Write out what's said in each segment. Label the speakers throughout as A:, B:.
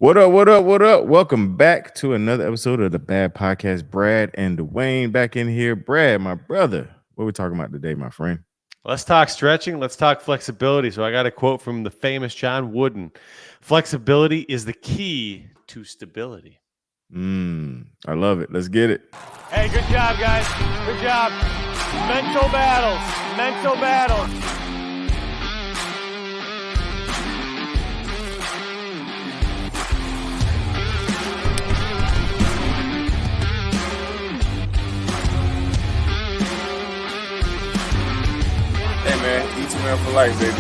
A: What up? What up? What up? Welcome back to another episode of the Bad Podcast. Brad and Dawain back in here. Brad, my brother, what are we talking about today, my friend?
B: Let's talk stretching. Let's talk flexibility. So I got a quote from the famous John Wooden. Flexibility is the key to stability.
A: I love it. Let's get it.
C: Hey, good job, guys. Good job. Mental battles. Mental battles.
A: Hey, man. Eat man for life, baby.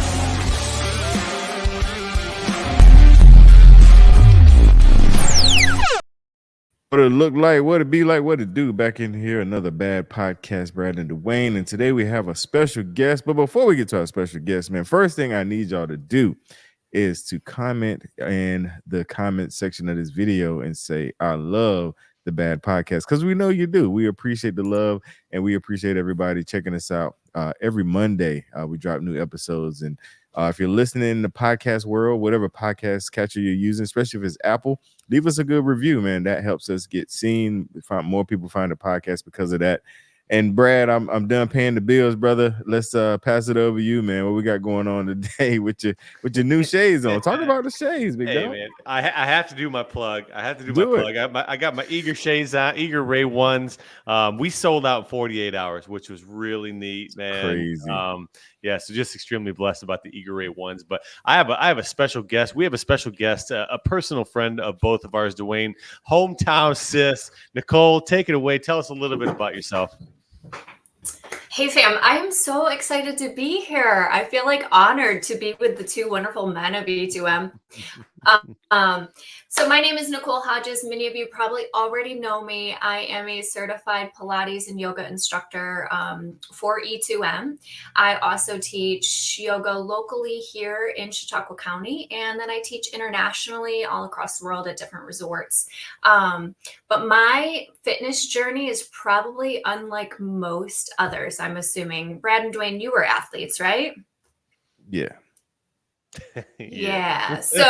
A: What it look like, what it be like, what it do back in here. Another Bad Podcast, Brad and Dawain. And today we have a special guest. But before we get to our special guest, man, first thing I need y'all to do is to comment in the comment section of this video and say, I love the Bad Podcast, because we know you do. We appreciate the love and we appreciate everybody checking us out. Every Monday, we drop new episodes. And if you're listening in the podcast world, whatever podcast catcher you're using, especially if it's Apple, leave us a good review, man. That helps us get seen. Find more people find the podcast because of that. And Brad, I'm done paying the bills, brother. Let's pass it over to you, man. What we got going on today with your new shades on? Talk about the shades, big dog.
B: Man, I have to do my plug. I got my Eager shades on, Eager Ray ones. We sold out in 48 hours, which was really neat, man.
A: Crazy.
B: So just extremely blessed about the Eager Ray ones. But I have a special guest. We have a special guest, a personal friend of both of ours, Dawain, hometown sis, Nicole. Take it away. Tell us a little bit about yourself.
D: Hey fam, I am so excited to be here. I feel like honored to be with the two wonderful men of E2M. So my name is Nicole Hodges. Many of you probably already know me. I am a certified Pilates and yoga instructor for E2M. I also teach yoga locally here in Chautauqua County, and then I teach internationally all across the world at different resorts. But my fitness journey is probably unlike most others, I'm assuming. Brad and Dawain, you were athletes, right?
A: Yeah.
D: Yeah. So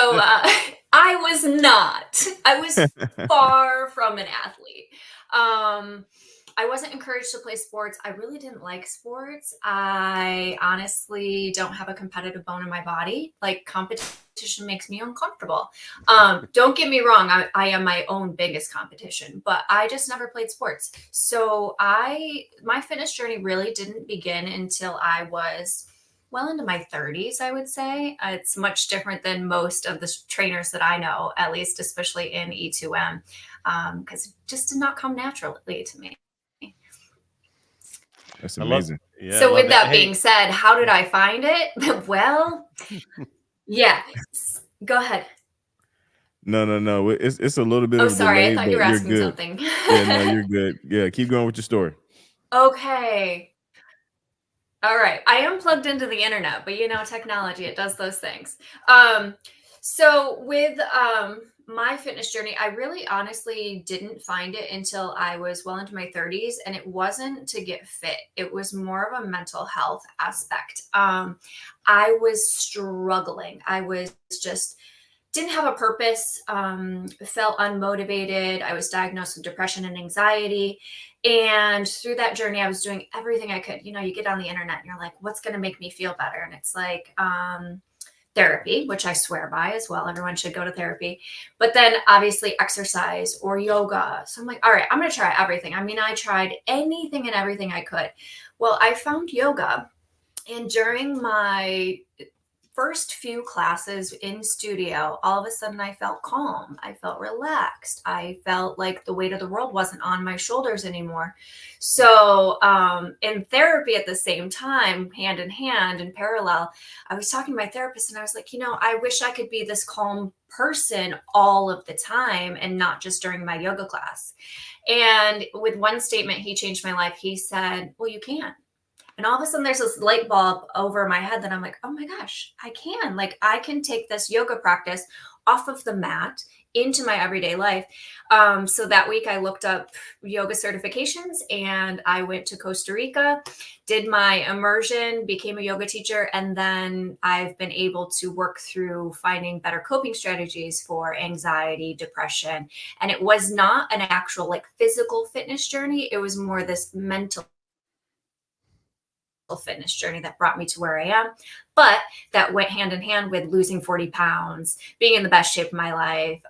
D: I was not. I was far from an athlete. I wasn't encouraged to play sports. I really didn't like sports. I honestly don't have a competitive bone in my body. Like, competition makes me uncomfortable. Don't get me wrong. I am my own biggest competition, but I just never played sports. So my fitness journey really didn't begin until I was well into my 30s, I would say. It's much different than most of the trainers that I know, at least, especially in E2M, because it just did not come naturally to me.
A: That's amazing.
D: So with that being said, how did I find it? Well, yeah, go ahead.
A: No. It's a little bit
D: of
A: a
D: sorry,
A: delay,
D: I thought you were
A: but you're
D: asking
A: good.
D: something.
A: Yeah, no, you're good. Yeah, keep going with your story.
D: Okay. All right. I am plugged into the internet, but technology, it does those things. So with my fitness journey, I really honestly didn't find it until I was well into my 30s, and it wasn't to get fit. It was more of a mental health aspect. I was struggling. I was just didn't have a purpose, felt unmotivated. I was diagnosed with depression and anxiety. And through that journey, I was doing everything I could. You get on the internet and you're like, what's going to make me feel better? And it's like therapy, which I swear by as well. Everyone should go to therapy. But then obviously exercise or yoga. So I'm like, all right, I'm going to try everything. I mean, I tried anything and everything I could. Well, I found yoga. And during my first few classes in studio, all of a sudden I felt calm. I felt relaxed. I felt like the weight of the world wasn't on my shoulders anymore. So in therapy at the same time, hand in hand in parallel, I was talking to my therapist and I was like, I wish I could be this calm person all of the time and not just during my yoga class. And with one statement, he changed my life. He said, well, you can. And all of a sudden there's this light bulb over my head that I'm like, oh my gosh, I can take this yoga practice off of the mat into my everyday life. So that week I looked up yoga certifications and I went to Costa Rica, did my immersion, became a yoga teacher, and then I've been able to work through finding better coping strategies for anxiety, depression. And it was not an actual like physical fitness journey. It was more this mental fitness journey that brought me to where I am, but that went hand in hand with losing 40 pounds, being in the best shape of my life,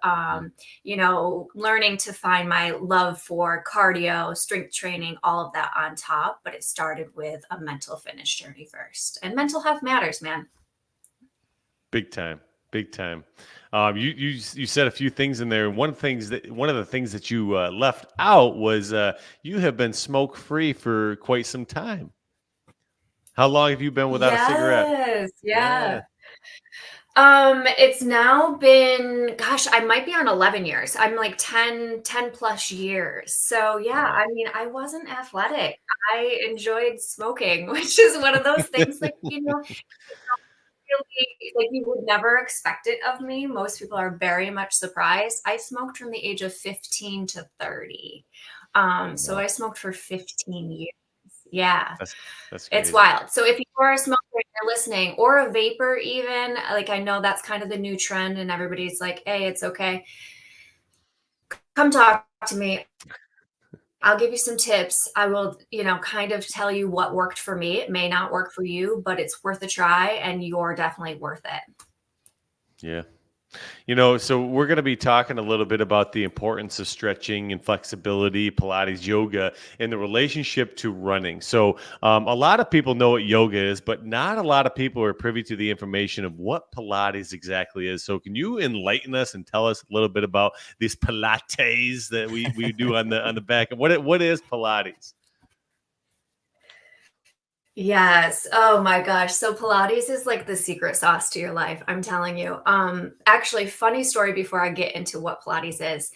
D: learning to find my love for cardio, strength training, all of that on top. But it started with a mental fitness journey first, and mental health matters, man.
B: Big time. Big time. You said a few things in there. One of the things that you left out was you have been smoke free for quite some time. How long have you been without a cigarette?
D: Yeah. It's now been, gosh, I might be on 11 years. I'm like 10 plus years. So yeah, I mean, I wasn't athletic. I enjoyed smoking, which is one of those things like, really, like you would never expect it of me. Most people are very much surprised. I smoked from the age of 15 to 30. So I smoked for 15 years. Yeah,
B: that's
D: it's
B: crazy.
D: wild. So if you are a smoker and you're listening, or a vapor even, like I know that's kind of the new trend and everybody's like, hey, it's okay. Come talk to me. I'll give you some tips. I will, kind of tell you what worked for me. It may not work for you, but it's worth a try and you're definitely worth it.
B: Yeah. So we're going to be talking a little bit about the importance of stretching and flexibility, Pilates, yoga, and the relationship to running. So a lot of people know what yoga is, but not a lot of people are privy to the information of what Pilates exactly is. So can you enlighten us and tell us a little bit about these Pilates that we do on the back? What is Pilates?
D: Yes. Oh my gosh. So Pilates is like the secret sauce to your life. I'm telling you. Actually, funny story before I get into what Pilates is.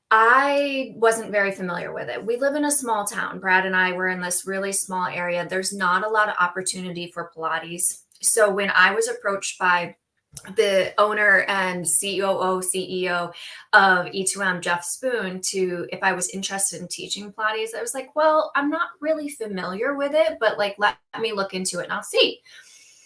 D: I wasn't very familiar with it. We live in a small town. Brad and I were in this really small area. There's not a lot of opportunity for Pilates. So when I was approached by the owner and CEO of E2M, Jeff Spoon, if I was interested in teaching Pilates, I was like, well, I'm not really familiar with it, but like, let me look into it and I'll see.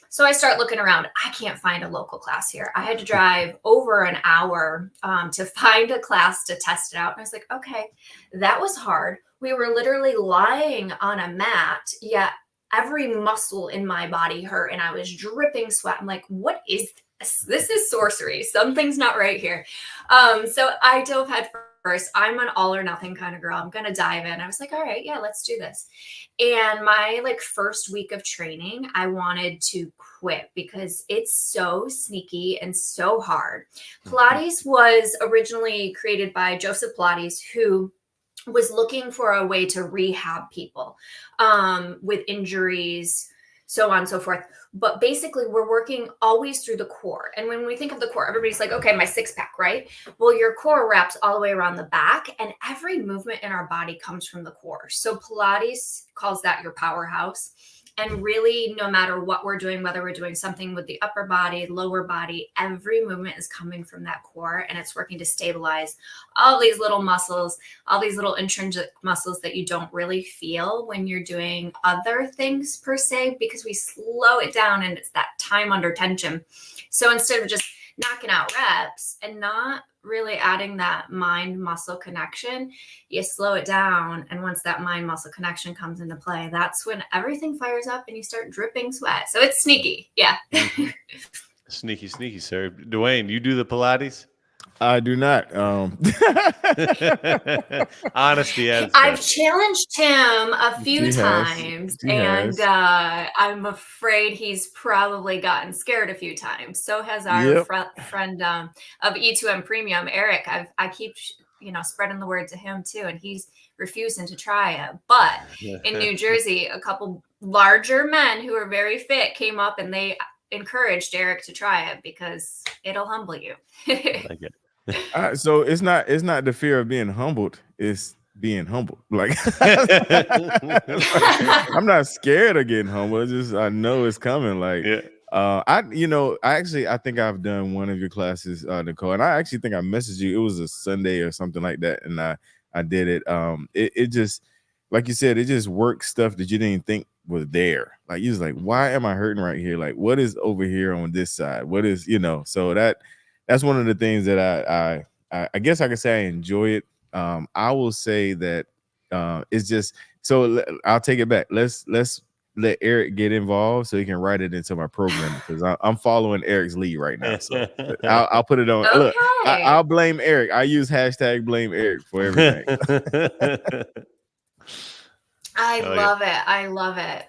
D: So I start looking around. I can't find a local class here. I had to drive over an hour to find a class to test it out. And I was like, okay, that was hard. We were literally lying on a mat, yet every muscle in my body hurt and I was dripping sweat. I'm like, what is this? This is sorcery. Something's not right here. So I dove head first. I'm an all or nothing kind of girl. I'm going to dive in. I was like, all right, yeah, let's do this. And my first week of training, I wanted to quit because it's so sneaky and so hard. Pilates was originally created by Joseph Pilates, who was looking for a way to rehab people with injuries, so on and so forth. But basically, we're working always through the core. And when we think of the core, everybody's like, okay, my six pack, right? Well, your core wraps all the way around the back, and every movement in our body comes from the core. So Pilates calls that your powerhouse. And really, no matter what we're doing, whether we're doing something with the upper body, lower body, every movement is coming from that core, and it's working to stabilize all these little muscles, all these little intrinsic muscles that you don't really feel when you're doing other things per se, because we slow it down and it's that time under tension. So instead of just knocking out reps and not really adding that mind muscle connection, you slow it down. And once that mind muscle connection comes into play, that's when everything fires up and you start dripping sweat. So it's sneaky. Yeah.
B: Sneaky, sir. Dawain, you do the Pilates?
A: I do not.
B: Honesty as
D: I've challenged him a few times, and I'm afraid he's probably gotten scared a few times. So has our friend of E2M Premium, Eric. I keep spreading the word to him too, and he's refusing to try it. But in New Jersey, a couple larger men who are very fit came up and they encouraged Eric to try it because it'll humble you.
B: Like it.
A: So it's not the fear of being humbled, it's being humbled. Like I'm not scared of getting humbled. It's just I know it's coming. Like I think I've done one of your classes, Nicole, and I actually think I messaged you. It was a Sunday or something like that, and I did it. It just, like you said, it just worked stuff that you didn't even think was there. Like you was like, why am I hurting right here? Like, what is over here on this side? What is, so that's one of the things that I guess I could say I enjoy it. I will say that it's just so I'll take it back. Let's let Eric get involved so he can write it into my program because I'm following Eric's lead right now. So I'll put it on. Look,
D: Okay.
A: I'll blame Eric. I use hashtag blame Eric for everything.
D: I love it. I love it.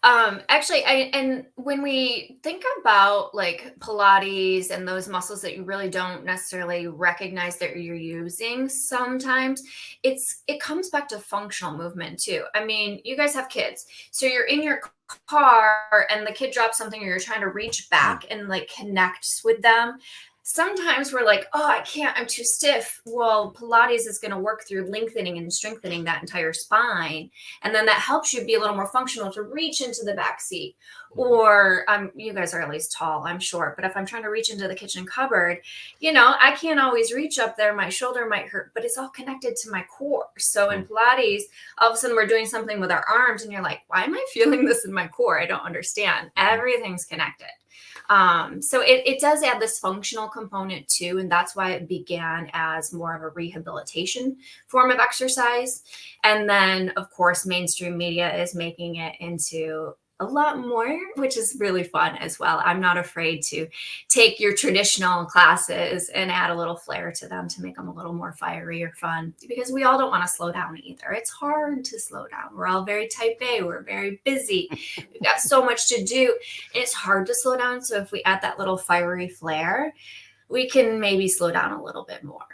D: Actually, and when we think about like Pilates and those muscles that you really don't necessarily recognize that you're using, sometimes it comes back to functional movement too. I mean, you guys have kids, so you're in your car and the kid drops something, or you're trying to reach back and like connect with them. Sometimes we're like, oh, I can't, I'm too stiff. Well, Pilates is going to work through lengthening and strengthening that entire spine. And then that helps you be a little more functional to reach into the back seat. Or you guys are at least tall, I'm short. But if I'm trying to reach into the kitchen cupboard, I can't always reach up there. My shoulder might hurt, but it's all connected to my core. So in Pilates, all of a sudden we're doing something with our arms and you're like, why am I feeling this in my core? I don't understand. Everything's connected. So it does add this functional component too. And that's why it began as more of a rehabilitation form of exercise. And then of course, mainstream media is making it into a lot more, which is really fun as well. I'm not afraid to take your traditional classes and add a little flair to them to make them a little more fiery or fun, because we all don't want to slow down either. It's hard to slow down. We're all very type A. We're very busy. We've got so much to do. It's hard to slow down. So if we add that little fiery flair, we can maybe slow down a little bit more.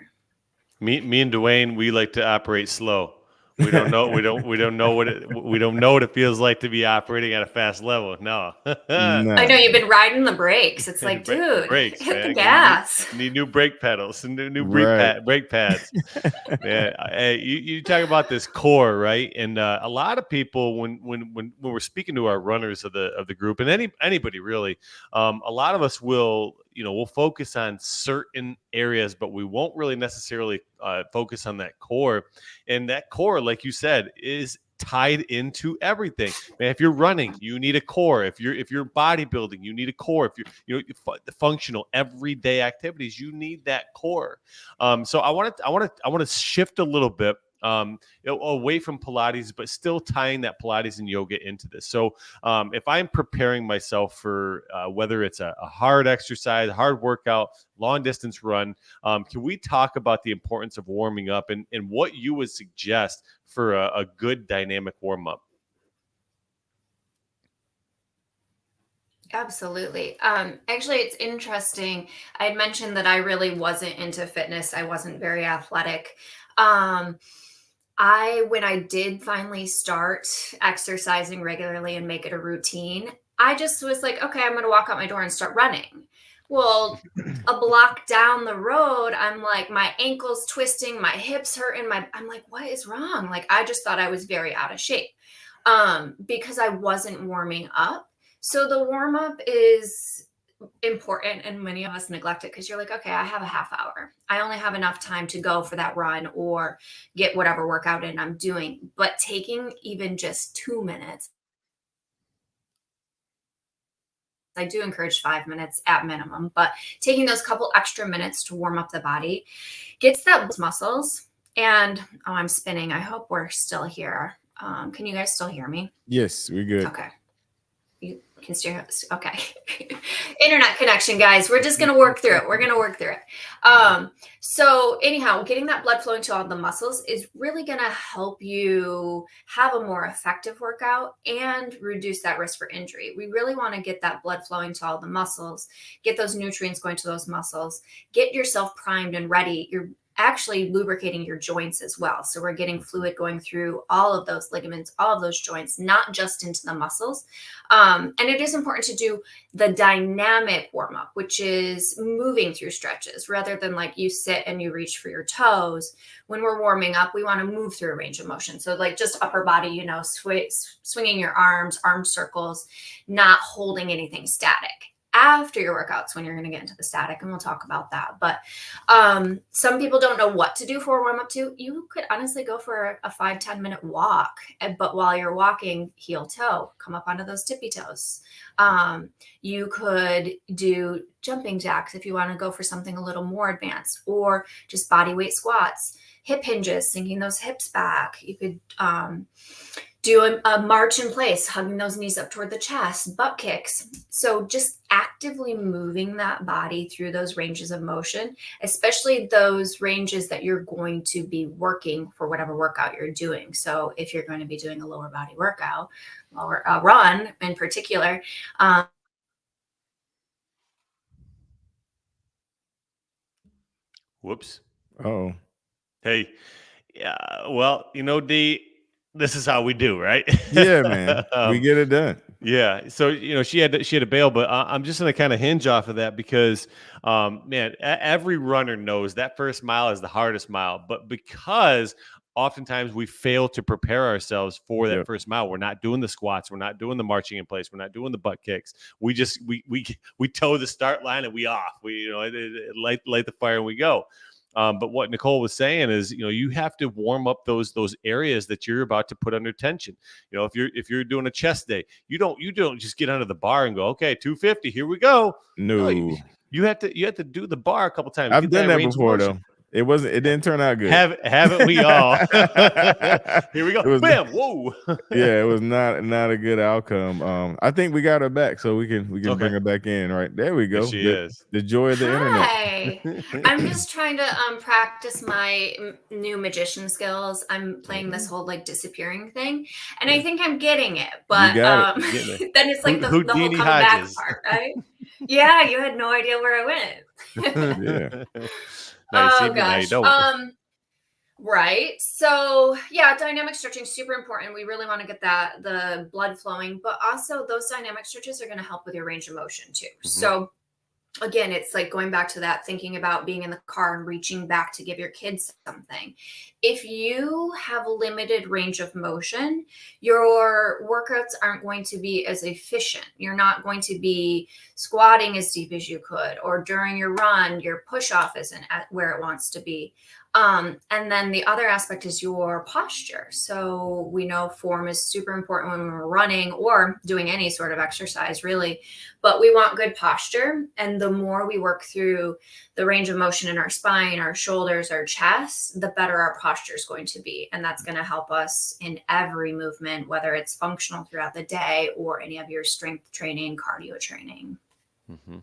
B: Me and Dawain, we like to operate slow. We don't know. We don't know what it feels like to be operating at a fast level. No.
A: No.
D: I know you've been riding the brakes. It's like, dude,
B: brakes,
D: hit
B: man.
D: the gas.
B: Need new brake pedals and new
A: Right.
B: brake pads. Yeah. Hey, you talk about this core, right? And a lot of people, when we're speaking to our runners of the group, and anybody really, a lot of us will. We'll focus on certain areas, but we won't really necessarily focus on that core. And that core, like you said, is tied into everything. Man, if you're running, you need a core. If you're bodybuilding, you need a core. If you're the functional everyday activities, you need that core. So I want to shift a little bit away from Pilates, but still tying that Pilates and yoga into this. So if I'm preparing myself for whether it's a hard exercise, hard workout, long distance run, can we talk about the importance of warming up and what you would suggest for a good dynamic warm up?
D: Absolutely. Actually, it's interesting. I had mentioned that I really wasn't into fitness. I wasn't very athletic. When I did finally start exercising regularly and make it a routine, I just was like, okay, I'm going to walk out my door and start running. Well, a block down the road, I'm like, my ankle's twisting, my hips hurting, I'm like, what is wrong? Like, I just thought I was very out of shape because I wasn't warming up. So the warm up is important, and many of us neglect it because you're like, okay, I have a half hour. I only have enough time to go for that run or get whatever workout in I'm doing. But taking even just 2 minutes, I do encourage 5 minutes at minimum, but taking those couple extra minutes to warm up the body gets that muscles. And I'm spinning. I hope we're still here. Can you guys still hear me?
A: Yes, we're good.
D: Okay. You can steer. Okay. Internet connection, guys. We're just going to work through it. So anyhow, getting that blood flowing to all the muscles is really going to help you have a more effective workout and reduce that risk for injury. We really want to get that blood flowing to all the muscles, get those nutrients going to those muscles, get yourself primed and ready. actually lubricating your joints as well. So we're getting fluid going through all of those ligaments, all of those joints, not just into the muscles. And it is important to do the dynamic warm up, which is moving through stretches rather than like you sit and you reach for your toes. When we're warming up, we want to move through a range of motion. So like just upper body, you know, swinging your arms, arm circles, not holding anything static. After your workouts, when you're going to get into the static, and we'll talk about that. But some people don't know what to do for a warm up too. You could honestly go for a 5-10 minute walk, but while you're walking, heel toe, come up onto those tippy toes. You could do jumping jacks if you want to go for something a little more advanced, or just body weight squats, hip hinges, sinking those hips back. You could do a march in place, hugging those knees up toward the chest, butt kicks. So just actively moving that body through those ranges of motion, especially those ranges that you're going to be working for whatever workout you're doing. So if you're going to be doing a lower body workout or a run in particular,
B: Whoops.
A: Oh,
B: Hey, yeah. Well, you know, D, this is how we do, right?
A: yeah, man. We get it done.
B: Yeah. So, you know, she had to bail, but I'm just going to kind of hinge off of that because, man, every runner knows that first mile is the hardest mile, but because oftentimes we fail to prepare ourselves for that
A: Yep.
B: first mile. We're not doing the squats. We're not doing the marching in place. We're not doing the butt kicks. We just, we toe the start line and we off. We, you know, light the fire and we go. But what Nicole was saying is, you know, you have to warm up those areas that you're about to put under tension. You know, if you're doing a chest day, you don't just get under the bar and go, okay, 250, here we go.
A: No,
B: you have to do the bar a couple times.
A: I've
B: Get
A: done that
B: range of
A: before
B: motion.
A: though. It didn't turn out good.
B: Haven't we all? Here we go.
A: It was-
B: Bam! Whoa!
A: Yeah, it was not a good outcome. I think we got her back, so we can
B: Okay.
A: bring her back in. Right there, we go.
B: There she is.
A: The joy of the internet.
D: Hi. I'm just trying to practice my new magician skills. I'm playing this whole like disappearing thing, and I think I'm getting it. But
A: got
D: then it's like the whole
B: Houdini
D: coming back
B: Hodges.
D: part, right? Yeah, you had no idea where I went.
A: Yeah.
B: Nice.
D: Oh
B: Even now you
D: gosh.
B: don't.
D: Right. So yeah, dynamic stretching is super important. We really want to get the blood flowing, but also those dynamic stretches are going to help with your range of motion too.
B: Mm-hmm.
D: So again, it's like going back to that, thinking about being in the car and reaching back to give your kids something. If you have limited range of motion, your workouts aren't going to be as efficient. You're not going to be squatting as deep as you could, or during your run, your push off isn't at where it wants to be. And then the other aspect is your posture. So we know form is super important when we're running or doing any sort of exercise, really, but we want good posture. And the more we work through the range of motion in our spine, our shoulders, our chest, the better our posture is going to be. And that's going to help us in every movement, whether it's functional throughout the day or any of your strength training, cardio training.
B: Mm-hmm.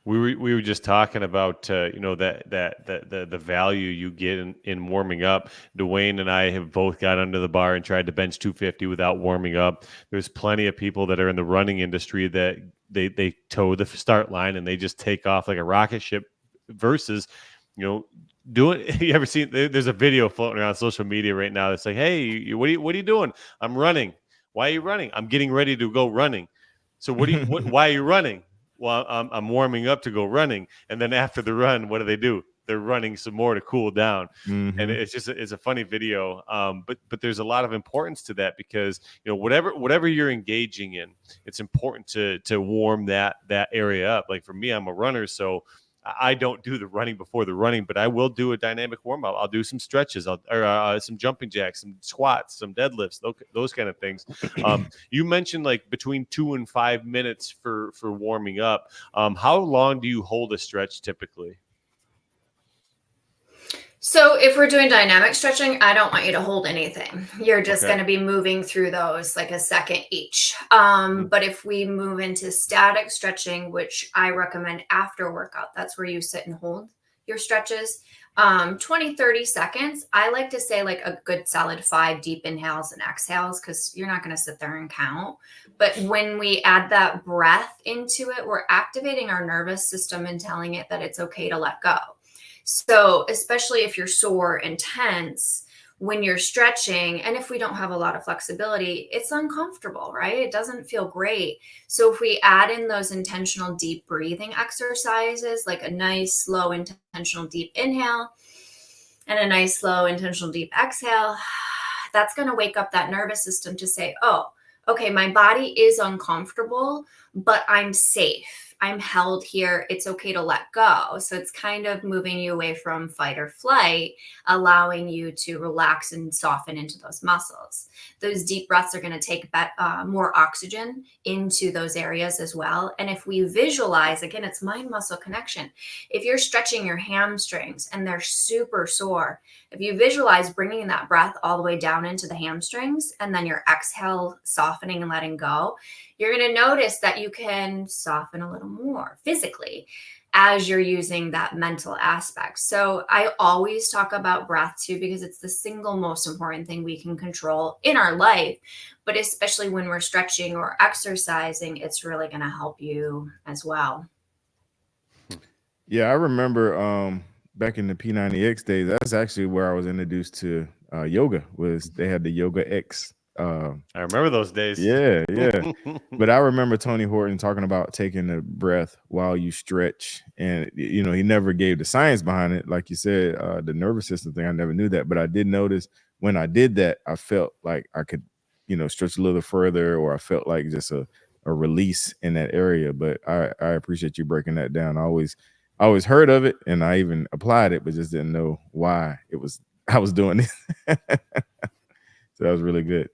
B: We were just talking about you know, the value you get in warming up. Dawain and I have both got under the bar and tried to bench 250 without warming up. There's plenty of people that are in the running industry that they toe the start line and they just take off like a rocket ship. Versus, you know, you ever seen? There's a video floating around social media right now that's like, hey, what are you doing? I'm running. Why are you running? I'm getting ready to go running. So why are you running? Well, I'm warming up to go running, and then after the run, what do? They're running some more to cool down,
A: Mm-hmm.
B: and it's a funny video. But there's a lot of importance to that because, you know, whatever you're engaging in, it's important to warm that area up. Like for me, I'm a runner, so I don't do the running before the running, but I will do a dynamic warm up. I'll do some stretches, or some jumping jacks, some squats, some deadlifts, those kind of things. You mentioned like between 2 and 5 minutes for warming up. How long do you hold a stretch typically?
D: So if we're doing dynamic stretching, I don't want you to hold anything. You're just
B: Okay.
D: going to be moving through those like a second each. But if we move into static stretching, which I recommend after workout, that's where you sit and hold your stretches. 20, 30 seconds. I like to say like a good solid 5 deep inhales and exhales, because you're not going to sit there and count. But when we add that breath into it, we're activating our nervous system and telling it that it's okay to let go. So especially if you're sore and tense, when you're stretching, and if we don't have a lot of flexibility, it's uncomfortable, right? It doesn't feel great. So if we add in those intentional deep breathing exercises, like a nice, slow, intentional deep inhale and a nice, slow, intentional deep exhale, that's going to wake up that nervous system to say, oh, okay, my body is uncomfortable, but I'm safe. I'm held here. It's okay to let go. So it's kind of moving you away from fight or flight, allowing you to relax and soften into those muscles. Those deep breaths are going to take more oxygen into those areas as well. And if we visualize, again, it's mind muscle connection. If you're stretching your hamstrings and they're super sore, if you visualize bringing that breath all the way down into the hamstrings and then your exhale softening and letting go, you're going to notice that you can soften a little more physically as you're using that mental aspect. So I always talk about breath too, because it's the single most important thing we can control in our life. But especially when we're stretching or exercising, it's really going to help you as well.
A: Yeah, I remember back in the P90X days, that's actually where I was introduced to yoga. Was they had the Yoga X.
B: I remember those days.
A: Yeah. But I remember Tony Horton talking about taking a breath while you stretch, and he never gave the science behind it, like you said, the nervous system thing. I never knew that, but I did notice when I did that, I felt like I could, stretch a little further, or I felt like just a release in that area. But I appreciate you breaking that down. I always heard of it, and I even applied it, but just didn't know why I was doing it. So that was really good.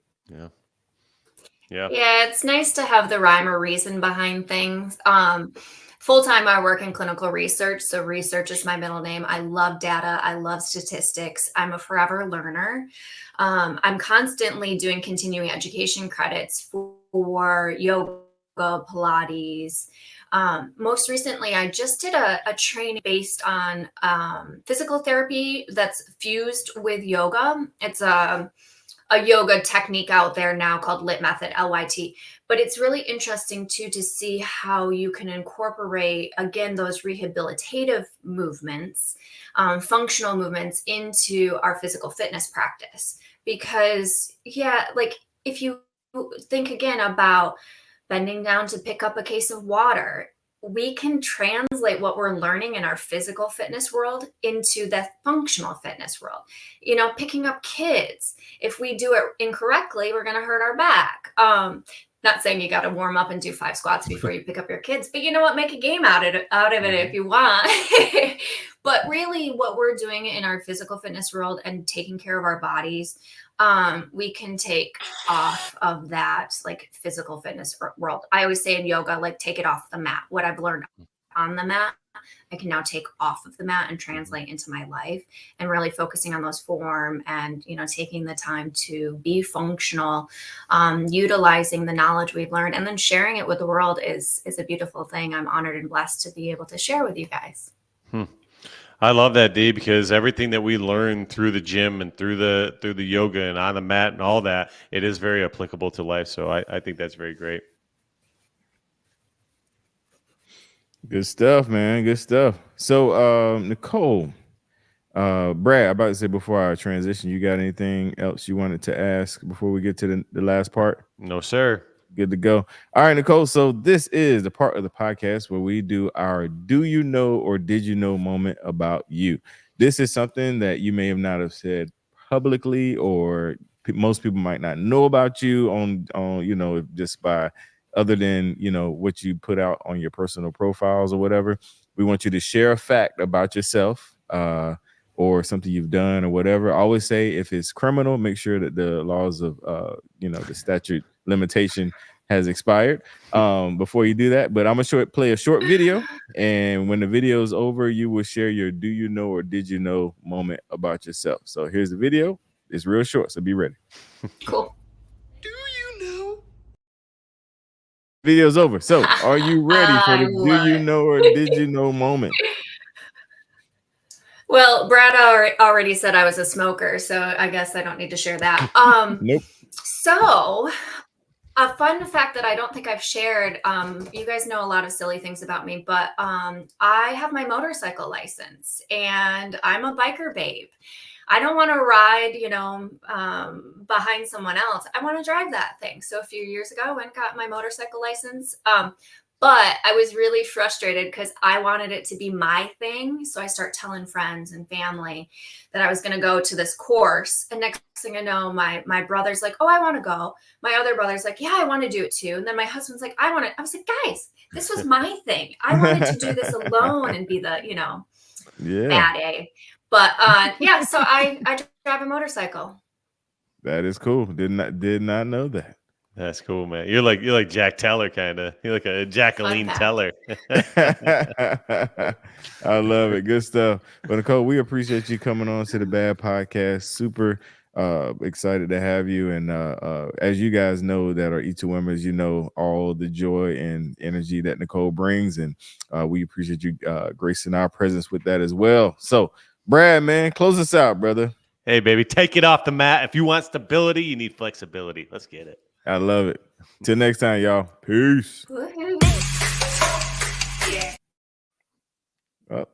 D: Yeah, it's nice to have the rhyme or reason behind things. Full-time, I work in clinical research. So research is my middle name. I love data. I love statistics. I'm a forever learner. I'm constantly doing continuing education credits for yoga, Pilates. Most recently, I just did a training based on physical therapy that's fused with yoga. It's a yoga technique out there now called LYT method, LYT. But it's really interesting too to see how you can incorporate, again, those rehabilitative movements, functional movements into our physical fitness practice. Because, like if you think again about bending down to pick up a case of water, we can translate what we're learning in our physical fitness world into the functional fitness world. Picking up kids, if we do it incorrectly, we're going to hurt our back. Not saying you got to warm up and do 5 squats before you pick up your kids, but you know what? Make a game out of it if you want. But really what we're doing in our physical fitness world and taking care of our bodies, we can take off of that like physical fitness world. I always say in yoga, like take it off the mat. What I've learned on the mat, I can now take off of the mat and translate into my life, and really focusing on those form and, taking the time to be functional, utilizing the knowledge we've learned, and then sharing it with the world is a beautiful thing. I'm honored and blessed to be able to share with you guys.
B: I love that, Dee, because everything that we learn through the gym and through the yoga and on the mat and all that, it is very applicable to life. So I think that's very great.
A: Good stuff, man. Good stuff. So, Nicole, Brad, I'm about to say before I transition, you got anything else you wanted to ask before we get to the last part?
B: No, sir.
A: Good to go. All right, Nicole. So this is the part of the podcast where we do our do you know or did you know moment about you. This is something that you may have not have said publicly, or most people might not know about you on just by other than what you put out on your personal profiles or whatever. We want you to share a fact about yourself, or something you've done or whatever. I always say if it's criminal, make sure that the laws of the statute limitation has expired before you do that. But I'm gonna play a short video, and when the video is over, you will share your do you know or did you know moment about yourself. So here's the video. It's real short, so be ready.
D: Cool.
E: Do you know?
A: Video's over. So are you ready for the do you know or did you know moment?
D: Well, Brad already said I was a smoker, so I guess I don't need to share that.
A: Nope.
D: So A fun fact that I don't think I've shared, you guys know a lot of silly things about me, but I have my motorcycle license and I'm a biker babe. I don't want to ride, behind someone else. I want to drive that thing. So a few years ago, I went and got my motorcycle license. But I was really frustrated because I wanted it to be my thing. So I start telling friends and family that I was going to go to this course. And next thing I know, my brother's like, oh, I want to go. My other brother's like, yeah, I want to do it too. And then my husband's like, I want to. I was like, guys, this was my thing. I wanted to do this alone and be the,
A: Yeah,
D: bad A. But yeah, so I drive a motorcycle.
A: that is cool. Did not know that.
B: That's cool, man. You're like Jack Teller, kind of. You're like a Jacqueline
D: fact.
B: Teller.
A: I love it. Good stuff. But Nicole, we appreciate you coming on to the Bad Podcast. Super excited to have you. And as you guys know that are E2 members, you know all the joy and energy that Nicole brings. And we appreciate you gracing our presence with that as well. So, Brad, man, close us out, brother.
B: Hey, baby, take it off the mat. If you want stability, you need flexibility. Let's get it.
A: I love it. Till next time, y'all. Peace.
D: Woohoo.
A: Oh.